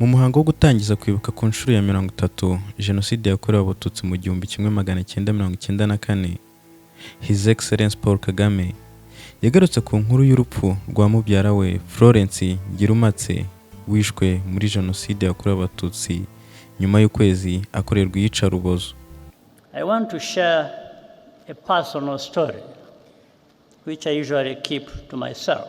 Mu muhango wo gutangiza kwibuka ku nshuro ya 30 Jenoside yakorewe Abatutsi mu 1994, His Excellence Paul Kagame yagarutse ku nkuru y'urupfu rwa mubyara we Florence Ngirumatse wishwe muri Jenoside yakorewe Abatutsi nyuma y'ukwezi akorerwa iyicarubozo. I want to share a personal story which I usually keep to myself.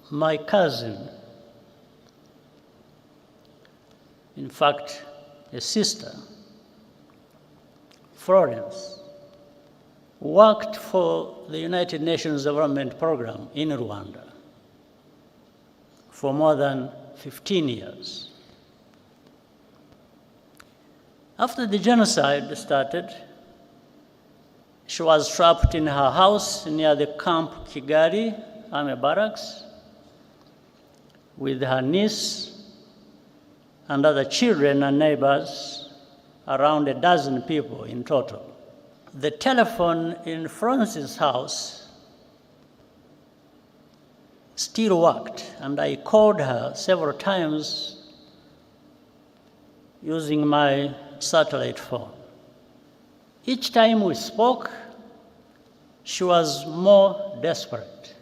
My cousin, in fact, a sister, Florence, worked for the United Nations Development Program in Rwanda for more than 15 years. After the genocide started, she was trapped in her house near the Camp Kigali Army Barracks with her niece and other children and neighbors, around a dozen people in total. The telephone in Florence's house still worked, and I called her several times using my satellite phone. Each time we spoke, she was more desperate,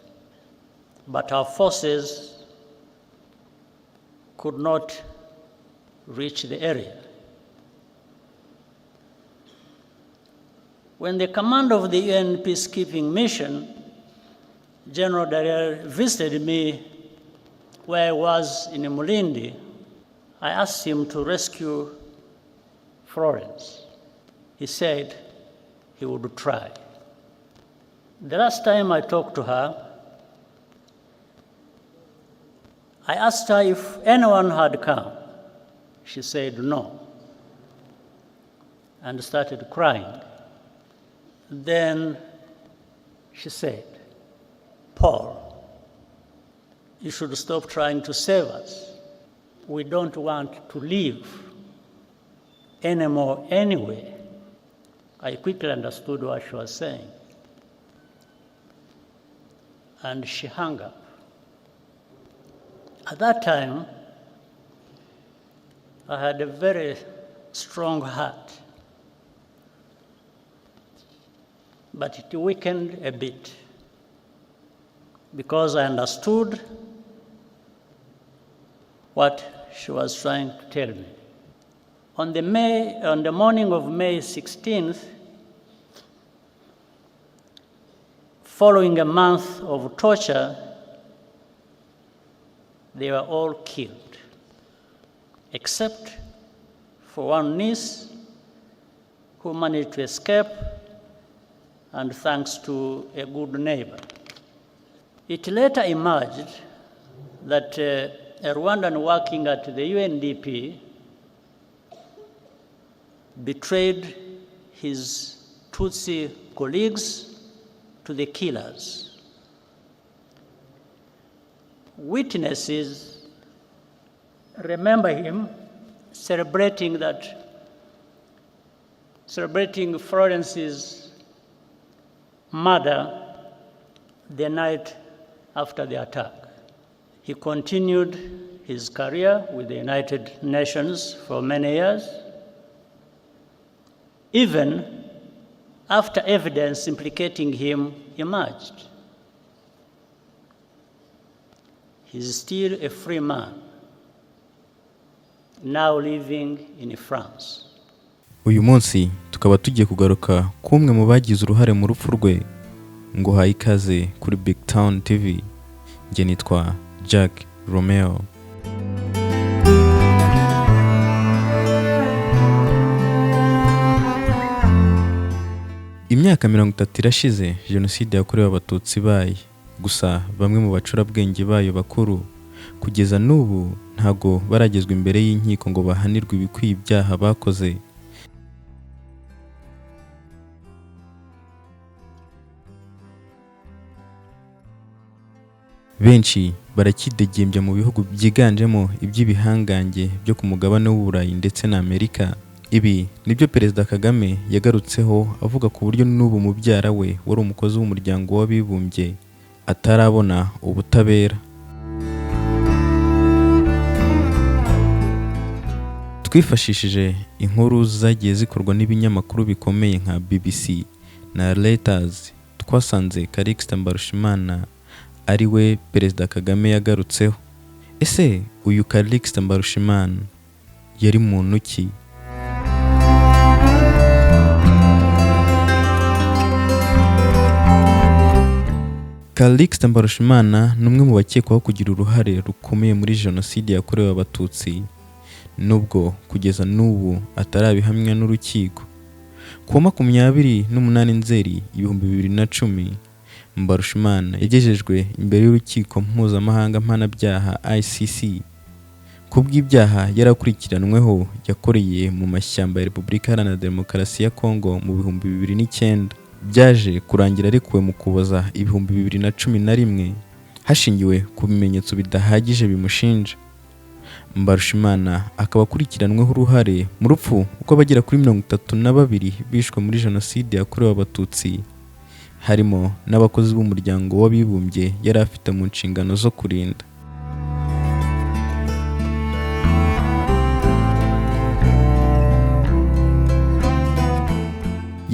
but our forces could not reach the area. When the commander of the UN peacekeeping mission, General Dallaire, visited me where I was in Mulindi, I asked him to rescue Florence. He said he would try. The last time I talked to her, I asked her if anyone had come. She said no, and started crying. Then she said, "Paul, you should stop trying to save us. We don't want to live anymore anyway." I quickly understood what she was saying, and she hung up. At that time, I had a very strong heart, but it weakened a bit because I understood what she was trying to tell me. On the morning of May 16th, following a month of torture, they were all killed, except for one niece who managed to escape, and thanks to a good neighbor. It later emerged that a Rwandan working at the UNDP betrayed his Tutsi colleagues to the killers. Witnesses remember him celebrating Florence's murder the night after the attack. He continued his career with the United Nations for many years, even after evidence implicating him emerged. He's still a free man, now living in France. Uyu munsi tukaba tugiye kugaruka kumwe mu bagize uruhare mu rupfu rwe. Ngo haye ikaze kuri BigTown TV. Nge nitwa Jack Romeo. Imyaka 30 irashize Jenoside yakorewe Abatutsi baye. Gusa bamwe mu bacurabwenge bayo bakuru kugeza n'ubu ntago baragezwe imbere y'inkiko ngo bahanirwe ibikwiye ibyaha bakoze. Benshi barakidegembya mu bihugu byiganjemo iby'ibihangange byo ku mugabane w'Uburayi ndetse na Amerika, Ibi nibyo Perezida Kagame yagarutseho avuga ku buryo n'ubu mubyara we wari umukozi w'umuryango w'abibumbye atarabona ubutabera. Twifashishije inkuru zagiye zikorwa n'ibinyamakuru bikomeye nka BBC na Reuters, twasanze Callixte Mbarushimana ari we Perezida Kagame yagarutseho. Ese uyu Callixte Mbarushimana yari muntu ki? Callixte Mbarushimana ni umwe mu bakekwaho kugira uruhare rukomeye muri Jenoside yakorewe Abatutsi, nubwo kugeza n'ubu atarabihamya n'urukiko. Ku wa 28 Nzeri 2010, Mbarushimana yagejejwe imbere y'urukiko mpuzamahanga mpanabyaha ICC kubw'ibyaha yarakurikiranweho yakoreye mu mashyamba ya Repubulika Iharanira Demokarasi ya Kongo mu 2009. Byaje kurangira arekuwe mu Kuboza 2011 hashingiwe ku bimenyetso bidahagije bimushinja. Mbarushimana akaba akurikiranweho uruhare mu rupfu rw'abagera kuri 32 bishwe muri Jenoside yakorewe Abatutsi, harimo n'abakozi b'umuryango w'abibumbye yari afite mu nshingano zo kurinda.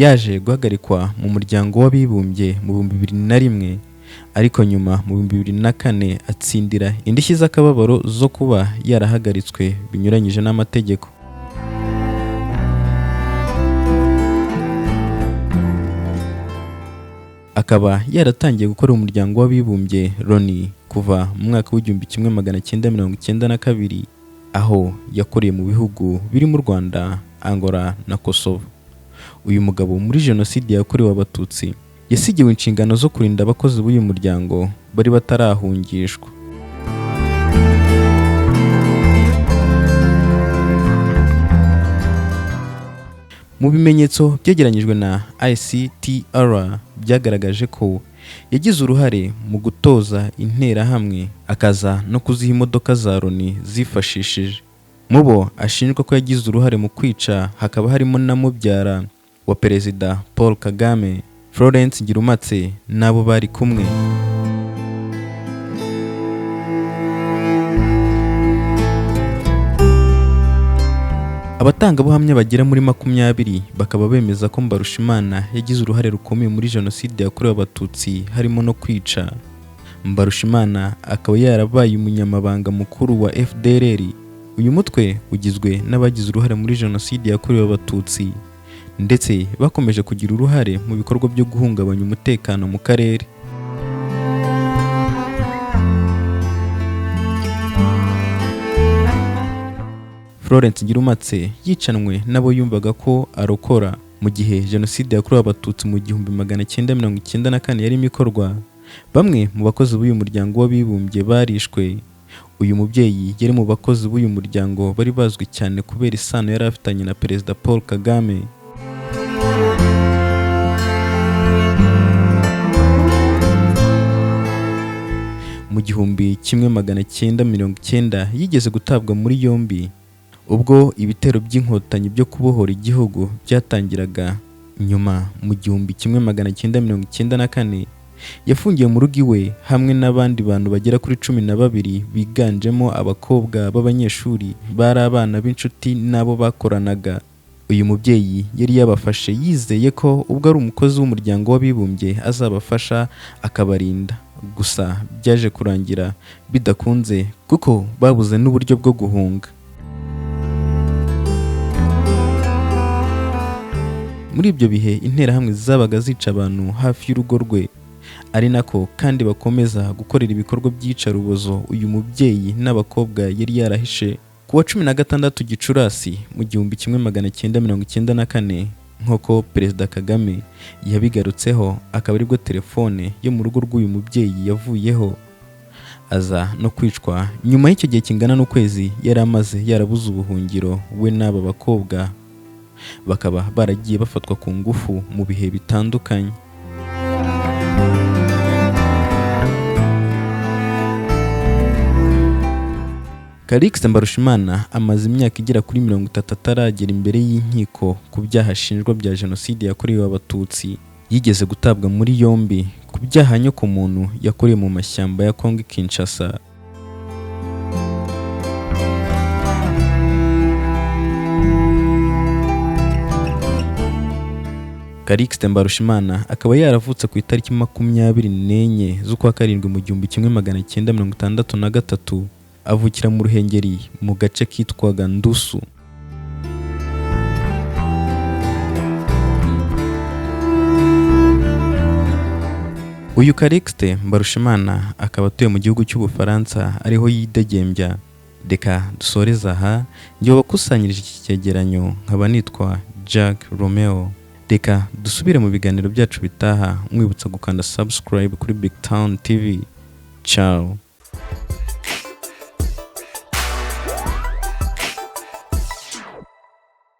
Yaje guhagarikwa mu muryango w'abibumbye mu 2001, ariko nyuma mu 2004 atsindira indishyi z'akababaro zo kuba yarahagaritswe binyuranyije n'amategeko. Akaba yaratangiye gukora umuryango w'abibumbye Loni kuva mu mwaka w'1992, aho yakoreye mu bihugu birimo u Rwanda, Angola na Kosovo. Uyu mugabo muri Jenoside yakorewe Abatutsi yasigiwe inshingano zo kurinda abakozi b'uyu muryango bari batarahungishwa. Mu bimenyetso byegeranyijwe na ICTR byagaragaje ko yagize uruhare mu gutoza interahamwe, akaza no kuziha imodoka za Loni zifashishije. Mu bo ashinjwa ko yagize uruhare mu kwica hakaba harimo na mubyara wa Perezida Paul Kagame, Florence Ngirumatse, nabo bari kumwe. Abatangabuhamya bagera muri 20 bakaba bemeza ko Mbarushimana yagize uruhare rukomeye muri Jenoside yakorewe Abatutsi, harimo no kwica. Mbarushimana akaba yarabaye umunyamabanga mukuru wa FDLR. Uyu mutwe ugizwe n'abagize uruhare muri Jenoside yakorewe Abatutsi ndetse bakomeje kugira uruhare mu bikorwa byo guhungabanya umutekano mu karere. Florence Ngirumatse yicanwe nabo yumvaga ko arokora mu gihe Jenoside yakorewe Abatutsi mu 1994 yarimo ikorwa. Bamwe mu bakozi b'uyu muryango w'abibumbye barishwe. Uyu mubyeyi yari mu bakozi b'uyu muryango bari bazwi cyane kubera isano yari afitanye na Perezida Paul Kagame. Mu 1990 yigeze gutabwa muri yombi ubwo ibitero by'inkotanyi byo kubohora igihugu byatangiraga. Nyuma mu 1994 yafungiye mu rugo iwe hamwe n'abandi bantu bagera kuri 12 biganjemo abakobwa b'abanyeshuri bari abana b'inshuti nabo bakoranaga. Uyu mubyeyi yari yabafashe yizeye ko ubwo ari umukozi w'umuryango w'abibumbye azabafasha akabarinda. Gusa byaje kurangira bidakunze kuko babuze n'uburyo bwo guhunga. Muri ibyo bihe interahamwe zabaga zica abantu hafi y'urugo rwe, ari nako kandi bakomeza gukorera ibikorwa by'iyicarubozo uyu mubyeyi n'abakobwa yari yarahishe. Ku wa 16 Gicurasi mu 1994 nk'uko Perezida Kagame yabigarutseho, akaba aribwo telefone yo mu rugo rw'uyu mubyeyi yavuyeho, aza no kwicwa. Nyuma y'icyo gihe kingana n'ukwezi yari amaze yarabuze ubuhungiro, we n'aba bakobwa bakaba baragiye bafatwa ku ngufu mu bihe bitandukanye. Callixte Mbarushimana amaze imyaka igera kuri 30 ataragera imbere y'inkiko ku byaha ashinjwa bya jenoside yakorewe abatutsi. Yigeze gutabwa muri yombi ku byaha nyokomuntu yakorewe mu mashyamba ya Kongo Kinshasa. Callixte Mbarushimana akaba yaravutse ku itariki 24 z'ukwa karindwi mu 1963, avukira mu Ruhengeri mu gace kitwaga Ndusu. Uyu Callixte Mbarushimana akaba atuye mu gihugu cy'Ubufaransa ariho yidegembya. Reka dusoreza aha, njye wakusanyirije iki cyegeranyo nkaba nitwa Jack Romeo. Reka dusubire mu biganiro byacu bitaha, mwibutsa gukanda subscribe kuri BigTown TV. Ciao.